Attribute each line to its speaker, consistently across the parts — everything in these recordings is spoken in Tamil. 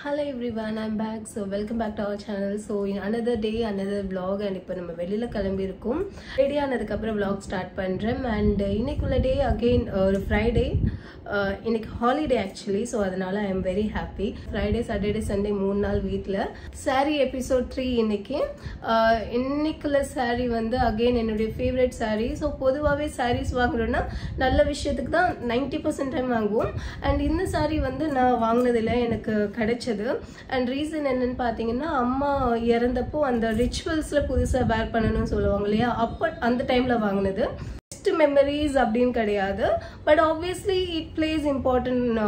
Speaker 1: Hello everyone, I'm back. So welcome back to our channel. So in another day, another vlog, and இப்போ நம்ம வெளியில கிளம்பி இருக்கோம். ரெடி ஆனதுக்கு அப்புறம் vlog ஸ்டார்ட் பண்றேன். And இன்னைக்குள்ள டே again ஒரு Friday. இன்னைக்கு ஹாலிடே ஆக்சுவலி, ஸோ அதனால I am very happy. Friday Saturday Sunday 3 நாள் வீட்டில். சாரீ எபிசோட் 3 இன்னைக்குள்ள சாரீ வந்து அகெயின் என்னுடைய ஃபேவரட் சாரீ. ஸோ பொதுவாகவே சாரீஸ் வாங்குறோன்னா நல்ல விஷயத்துக்கு தான் 90% டைம் வாங்குவோம். அண்ட் இந்த சாரீ வந்து நான் வாங்கினதில்லை, எனக்கு கிடைச்சது. அண்ட் ரீசன் என்னன்னு பார்த்தீங்கன்னா, அம்மா இறந்தப்போ அந்த ரிச்சுவல்ஸில் புதுசாக வேர் பண்ணணும்னு சொல்லுவாங்க இல்லையா, அப்போ அந்த டைமில் வாங்கினது. மெமரிஸ் அப்படின்னு கிடையாது, but obviously it plays important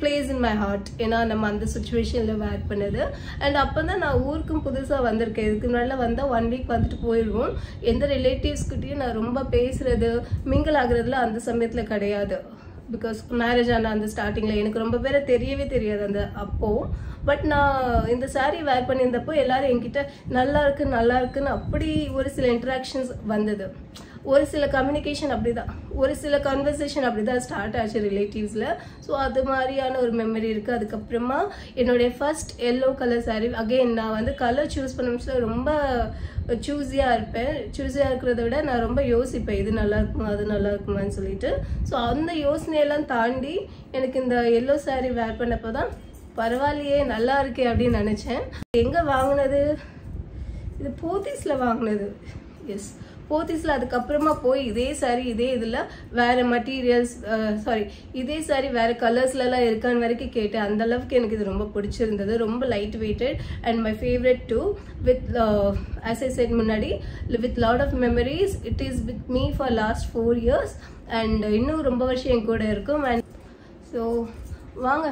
Speaker 1: place in my heart. ஏன்னா நம்ம அந்த சுச்சுவேஷனில் வேர் பண்ணது. அண்ட் அப்போ தான் நான் ஊருக்கும் புதுசாக வந்திருக்கேன். இதுக்கு முன்னாடி வந்தால் 1 வீக் வந்துட்டு போயிடுவோம். எந்த ரிலேட்டிவ்ஸ்கிட்டையும் நான் ரொம்ப பேசுறது மிங்கிள் ஆகுறதுல அந்த சமயத்தில் கிடையாது. பிகாஸ் மேரேஜ் ஆன அந்த ஸ்டார்டிங்கில் எனக்கு ரொம்ப பேரை தெரியவே தெரியாது அந்த அப்போது. பட் நான் இந்த சாரீ வேர் பண்ணியிருந்தப்போ எல்லாரும் என்கிட்ட நல்லா இருக்குன்னு அப்படி ஒரு சில இன்ட்ராக்ஷன்ஸ் வந்தது. ஒரு சில கம்யூனிகேஷன் அப்படிதான், ஒரு சில கன்வர்சேஷன் அப்படிதான் ஸ்டார்ட் ஆச்சு ரிலேட்டிவ்ஸில். ஸோ அது மாதிரியான ஒரு மெமரி இருக்குது. அதுக்கப்புறமா என்னுடைய first yellow colour sari. Again நான் வந்து கலர் சூஸ் பண்ண ரொம்ப சூஸியாக இருப்பேன். சூஸியாக இருக்கிறத விட நான் ரொம்ப யோசிப்பேன், இது நல்லா இருக்குமா அது நல்லா இருக்குமான்னு சொல்லிட்டு. ஸோ அந்த யோசனையெல்லாம் தாண்டி எனக்கு இந்த எல்லோ சாரீ வேர் பண்ணப்போ தான் பரவாயில்லையே நல்லா இருக்கே அப்படின்னு நினச்சேன். எங்கே வாங்கினது? இது போத்தீஸில் வாங்கினது. எஸ், போத்தீஸில். அதுக்கப்புறமா போய் இதே சாரீ இதே இதில் வேறு மெட்டீரியல்ஸ் இதே சாரீ வேறு கலர்ஸ்லலாம் இருக்கான்னு வரைக்கும் கேட்டேன். அந்த அளவுக்கு எனக்கு இது ரொம்ப பிடிச்சிருந்தது. ரொம்ப light weighted and my favourite too. With as I said முன்னாடி, with lot of memories. It is with me for last 4 years and இன்னும் ரொம்ப வருஷம் என் கூட இருக்கும். அண்ட் ஸோ வாங்க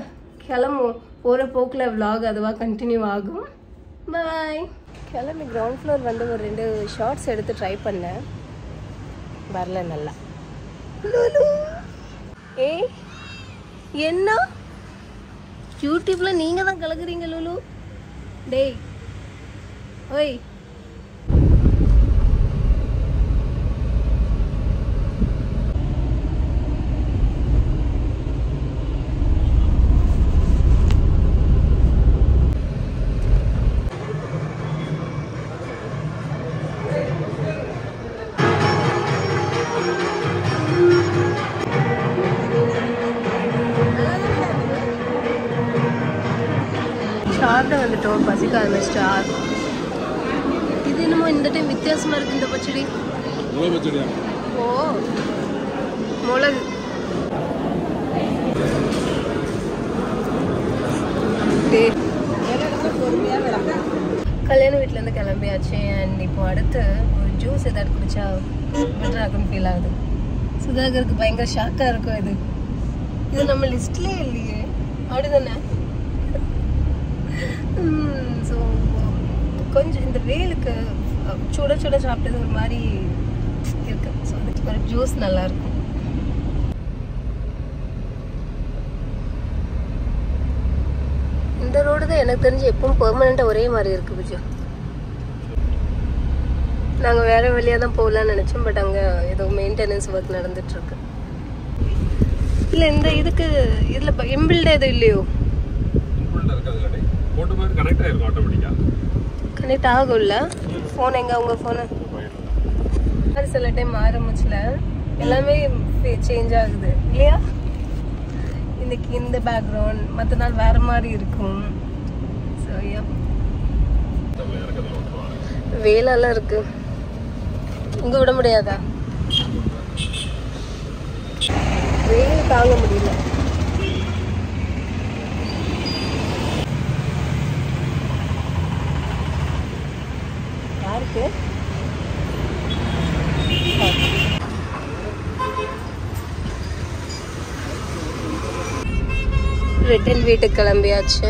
Speaker 1: கிளம்புவோம். போகிற போக்கில் vlog அதுவாக கண்டினியூ ஆகும். பாய். கிளம்பி கிரவுண்ட் ஃப்ளோர் வந்து ஒரு 2 ஷார்ட்ஸ் எடுத்து ட்ரை பண்ணேன், வரல நல்லா. ஏய் என்ன யூடியூப்ல நீங்க தான் கலக்குறீங்க லுலு? டேய் ஓய், சாப்பிட வந்துட்டோம், பசிக்க ஆரம்பிச்சிட்டா. இது என்னமோ இந்த டைம் வித்தியாசமா இருக்கு. இந்த பச்சடி ஓ மிளகு. கல்யாண வீட்டுல இருந்து கிளம்பியாச்சு. அண்ட் இப்போ அடுத்து ஒரு ஜூஸ் ஏதாவது குடிச்சா பெட்டரா இருக்குன்னு ஃபீல் ஆகுது. சுதாகருக்கு பயங்கர ஷாக்கா இருக்கும். இது நம்ம லிஸ்ட்லயே இல்லையே, அப்படிதானே? ஸோ கொஞ்சம் இந்த வெயிலுக்கு சுட சாப்பிட்டது ஒரு மாதிரி இருக்கு. ஸோ அதுக்கு ஒரு ஜூஸ் நல்லா இருக்கும். இந்த ரோடு தான் எனக்கு தெரிஞ்சு எப்பவும் பெர்மனெண்ட்டாக ஒரே மாதிரி இருக்கு விஜய். நாங்கள் வேற வழியாக தான் போகலான்னு நினச்சோம், பட் அங்கே ஏதோ மெயின்டெனன்ஸ் ஒர்க் நடந்துட்டுருக்கு. இல்லை இந்த இதுக்கு இதில் இம்பிள்டு எதுவும் இல்லையோ? கனெக்ட் ஆகும்ல ஃபோன்? எங்க உங்க ஃபோனு சில டைம் ஆரம்பிச்சுல எல்லாமே சேஞ்ச் ஆகுது இல்லையா? இன்னைக்கு இந்த பேக்ரவுண்ட், மற்ற நாள் வேற மாதிரி இருக்கும். வேலெல்லாம் இருக்கு, இங்க விட முடியாதா? வெயில் தாங்க முடியல. யாருக்கு? ரிட்டன் வீட்டுக்கு கிளம்பியாச்சு.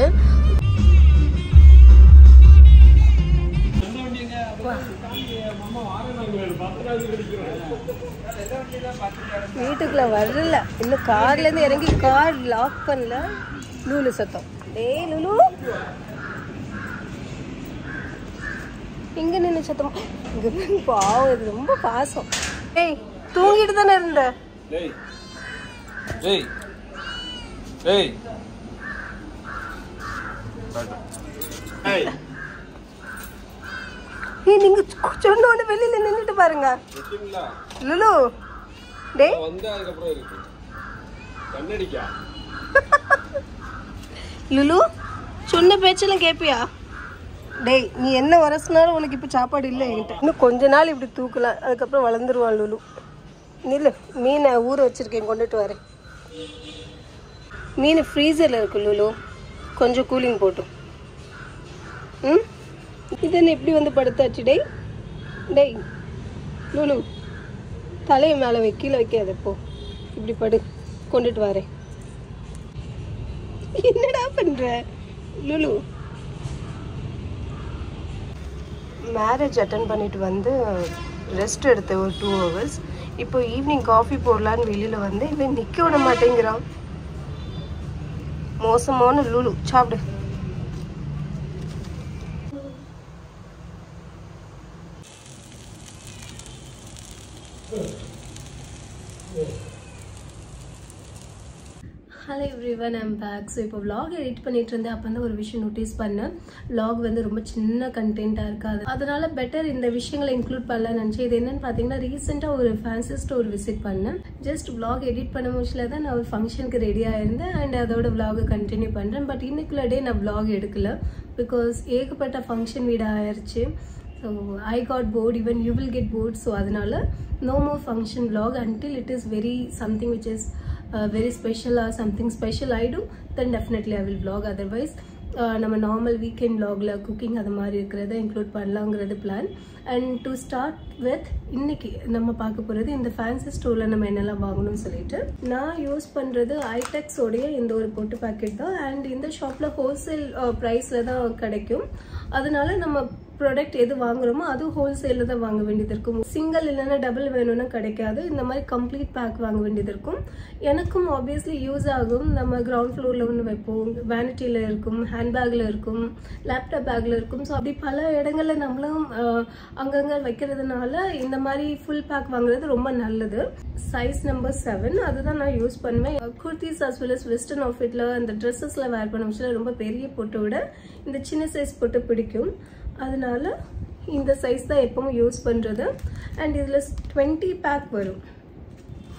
Speaker 1: வீட்டுக்குள்ள வரல இன்னும். கார்ல இருந்து இறங்கி கார் லாக் பண்ணல. லூலு சத்தம். டேய் லுலு, இங்க நின்று சத்தம். பாவம், இது ரொம்ப பாசம். ஏய் தூங்கிட்டு தானே இருந்த? நீங்க சொன்ன உடனே வெளியில நின்னுட்டு பாருங்க லுலு. டேய் லுலு சொன்ன பேச்செல்லாம் கேப்பியா? டேய் நீ என்ன வரசுனாலும் உனக்கு இப்போ சாப்பாடு இல்லை என்கிட்ட. இன்னும் கொஞ்ச நாள் இப்படி தூக்கலாம், அதுக்கப்புறம் வளர்ந்துருவான் லுலு. இல்லை மீனை ஊற வச்சிருக்கேன், கொண்டுட்டு வரேன். மீன் ஃப்ரீசரில் இருக்கு லுலு, கொஞ்சம் கூலிங் போட்டும். ம் இது என்ன எப்படி வந்து படுத்தாச்சு? டேய் டேய் லுலு தலையை மேலே வை, கீழே வைக்காத, போ இப்படி படு, கொண்டுட்டு வரேன். என்னடா பண்ற லுலு? மேரேஜ் அட்டன் பண்ணிட்டு வந்து ரெஸ்ட் எடுத்தேன் ஒரு 2 hours. இப்போ ஈவினிங் காஃபி போடலான்னு வெளியில் வந்து இவன் நிற்க விட மாட்டேங்கிறான். மோசமான லுலு. சாப்பிடு. Hello everyone, I'm back. So இப்போ vlog எடிட் பண்ணிட்டு இருந்தேன். அப்போ வந்து ஒரு விஷயம் நோட்டீஸ் பண்ணேன், vlog வந்து ரொம்ப சின்ன கண்டென்ட்டாக இருக்காது, அதனால பெட்டர் இந்த விஷயங்களை இன்க்ளூட் பண்ணலாம்னு நினச்சேன். இது என்னன்னு பார்த்தீங்கன்னா, ரீசெண்டாக ஒரு ஃபேன்சி ஸ்டோர் விசிட் பண்ணேன். ஜஸ்ட் vlog எடிட் பண்ண முடிச்சல தான் நான் ஒரு ஃபங்க்ஷனுக்கு ரெடியாக இருந்தேன் அண்ட் அதோட vlog கண்டினியூ பண்ணுறேன். பட் இன்னைக்குள்ள டே நான் vlog எடுக்கல, பிகாஸ் ஏகப்பட்ட ஃபங்க்ஷன் வீடு ஆயிடுச்சு. So I got bored, even you will get bored. So அதனால no more function vlog until it is very something which is very special or something special I do, then definitely I will vlog. Otherwise நம்ம நார்மல் வீக்கெண்ட் vlogல குக்கிங் அது மாதிரி இருக்கிறத இன்க்ளூட் பண்ணலாங்கிறது plan. And to start with இன்னைக்கு நம்ம பார்க்க போகிறது இந்த ஃபேன்சி ஸ்டோரில் நம்ம என்னெல்லாம் வாங்கணும்னு சொல்லிட்டு. நான் யூஸ் பண்ணுறது ஐடெக்ஸோடைய இந்த ஒரு பொட்டு பேக்கெட் தான். அண்ட் இந்த ஷாப்பில் ஹோல்சேல் ப்ரைஸில் தான் கிடைக்கும். அதனால நம்ம ப்ராடக்ட் எது வாங்குறோமோ அது ஹோல்சேலில் தான் வாங்க வேண்டியது இருக்கும். சிங்கிள் இல்லைன்னா டபுள் வேணும்னா கிடைக்காது, இந்த மாதிரி கம்ப்ளீட் பேக் வாங்க வேண்டியது இருக்கும். எனக்கும் ஆப்வியஸ்லி யூஸ் ஆகும். நம்ம கிரவுண்ட் ஃப்ளோரில் ஒன்று வைப்போம், வேனிட்டியில் இருக்கும், ஹேண்ட்பேக்கில் இருக்கும், லேப்டாப் பேக்கில் இருக்கும். ஸோ அப்படி பல இடங்களில் நம்மளும் அங்கங்கே வைக்கிறதுனால இந்த மாதிரி ஃபுல் பேக் வாங்குறது ரொம்ப நல்லது. சைஸ் நம்பர் 7 அதுதான் நான் யூஸ் பண்ணுவேன். Kurtis as well as western அவுட்ஃபிட்டில் அந்த ட்ரெஸ்ஸஸில் வேர் பண்ண முடிச்சல ரொம்ப பெரிய பொட்டை விட இந்த சின்ன சைஸ் பொட்டு பிடிக்கும், அதனால இந்த சைஸ் தான் எப்பவும் யூஸ் பண்ணுறது. அண்ட் இதில் 20 பேக் வரும்.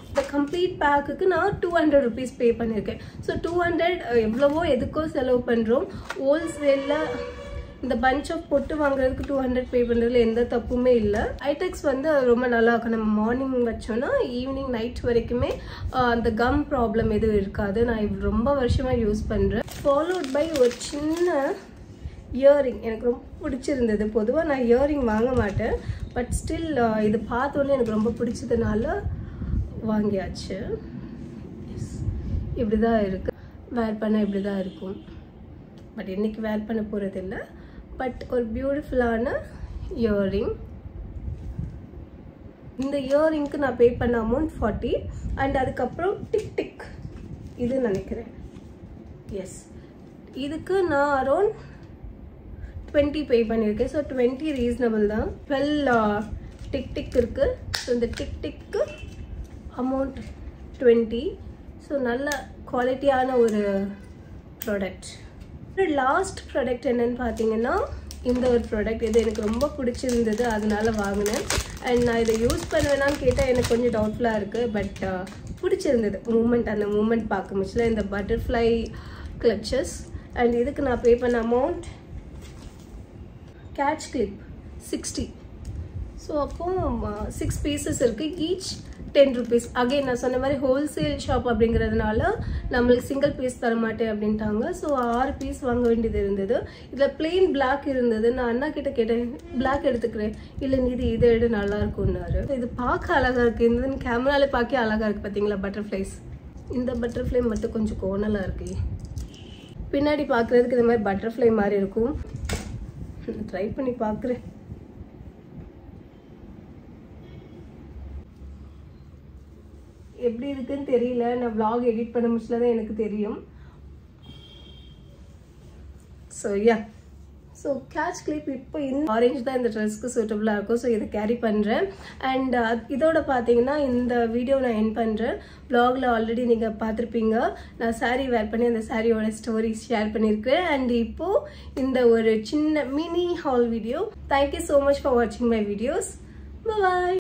Speaker 1: இந்த கம்ப்ளீட் பேக்குக்கு நான் 200 rupees பே பண்ணியிருக்கேன். ஸோ 200 எவ்வளவோ எதுக்கோ செலவு பண்ணுறோம். ஹோல்சேலில் இந்த பஞ்ச் ஆஃப் பொட்டு வாங்குறதுக்கு 200 பே பண்ணுறதுல எந்த தப்புமே இல்லை. ஐடெக்ஸ் வந்து ரொம்ப நல்லா இருக்கும். நம்ம மார்னிங் வச்சோன்னா ஈவினிங் நைட் வரைக்குமே அந்த கம் ப்ராப்ளம் எதுவும் இருக்காது. நான் ரொம்ப வருஷமாக யூஸ் பண்ணுறேன். ஃபாலோட் பை ஒரு சின்ன இயரிங் எனக்கு ரொம்ப பிடிச்சிருந்தது. பொதுவாக நான் இயரிங் வாங்க மாட்டேன், பட் ஸ்டில் இது பார்த்தோன்னே எனக்கு ரொம்ப பிடிச்சதுனால வாங்கியாச்சு. இப்படி தான் இருக்குது, வேர் பண்ண இப்படி தான் இருக்கும். பட் இன்றைக்கி வேர் பண்ண போகிறது இல்லை. பட் ஒரு பியூட்டிஃபுல்லான இயரிங். இந்த இயரிங்க்கு நான் பே பண்ண அமௌண்ட் 40. அண்ட் அதுக்கப்புறம் டிக் டிக் இது நினைக்கிறேன், எஸ், இதுக்கு நான் அரௌண்ட் 20 பே பண்ணியிருக்கேன். ஸோ 20 ரீசனபிள் தான். 12 டிக் டிக் இருக்குது. ஸோ இந்த டிக் டிக்கு அமௌண்ட் 20. ஸோ நல்ல குவாலிட்டியான ஒரு ப்ராடக்ட். லாஸ்ட் ப்ராடக்ட் என்னன்னு பார்த்தீங்கன்னா இந்த ஒரு ப்ராடக்ட். இது எனக்கு ரொம்ப பிடிச்சிருந்தது, அதனால வாங்கினேன். அண்ட் நான் இதை யூஸ் பண்ணுவேனான்னு கேட்டால் எனக்கு கொஞ்சம் டவுட்ஃபுல்லாக இருக்குது. பட் பிடிச்சிருந்தது மூமெண்ட், அந்த மூமெண்ட் பார்க்க முடியல. இந்த பட்டர்ஃப்ளை கிளச்சஸ். அண்ட் இதுக்கு நான் பே பண்ண அமௌண்ட் கேட்ச் கிளிப் 60. ஸோ அப்போ 6 பீசஸ் இருக்குது, ஈச் 10 rupees. அகைன் நான் சொன்ன மாதிரி ஹோல்சேல் ஷாப் அப்படிங்கிறதுனால நம்மளுக்கு சிங்கிள் பீஸ் தர மாட்டேன் அப்படின்ட்டாங்க. ஸோ 6 பீஸ் வாங்க வேண்டியது இருந்தது. இதில் பிளெயின் பிளாக் இருந்தது. நான் அண்ணா கிட்ட கேட்டேன், பிளாக் எடுத்துக்கிறேன். இல்லை நீ இதை எடு நல்லா இருக்கும்னாரு. இது பார்க்க அழகாக இருக்குது. இந்த கேமராவில் பார்க்க அழகாக இருக்குது பார்த்தீங்களா பட்டர்ஃப்ளைஸ். இந்த பட்டர்ஃப்ளை மட்டும் கொஞ்சம் கோணலாக இருக்கு. பின்னாடி பார்க்குறதுக்கு இந்த மாதிரி பட்டர்ஃப்ளை மாதிரி இருக்கும். ட்ரை பண்ணி பார்க்குறேன். எப்படி இருக்குன்னு தெரியல, நான் vlog எடிட் பண்ண முடிச்சல தான் எனக்கு தெரியும். So yeah, so catch clip இப்போ இந்த ஆரேஞ்ச் தான் இந்த ட்ரெஸ்க்கு சூட்டபுளாக இருக்கும். ஸோ இதை கேரி பண்ணுறேன். அண்ட் இதோட பார்த்தீங்கன்னா இந்த வீடியோ நான் என் பண்ணுறேன். வ்ளாகில் ஆல்ரெடி நீங்கள் பார்த்துருப்பீங்க. நான் சாரீ வேர் பண்ணி அந்த சாரியோட ஸ்டோரிஸ் ஷேர் பண்ணியிருக்கேன். அண்ட் இப்போது இந்த ஒரு சின்ன mini hall video. Thank you so much for வாட்சிங் மை வீடியோஸ். பாய்.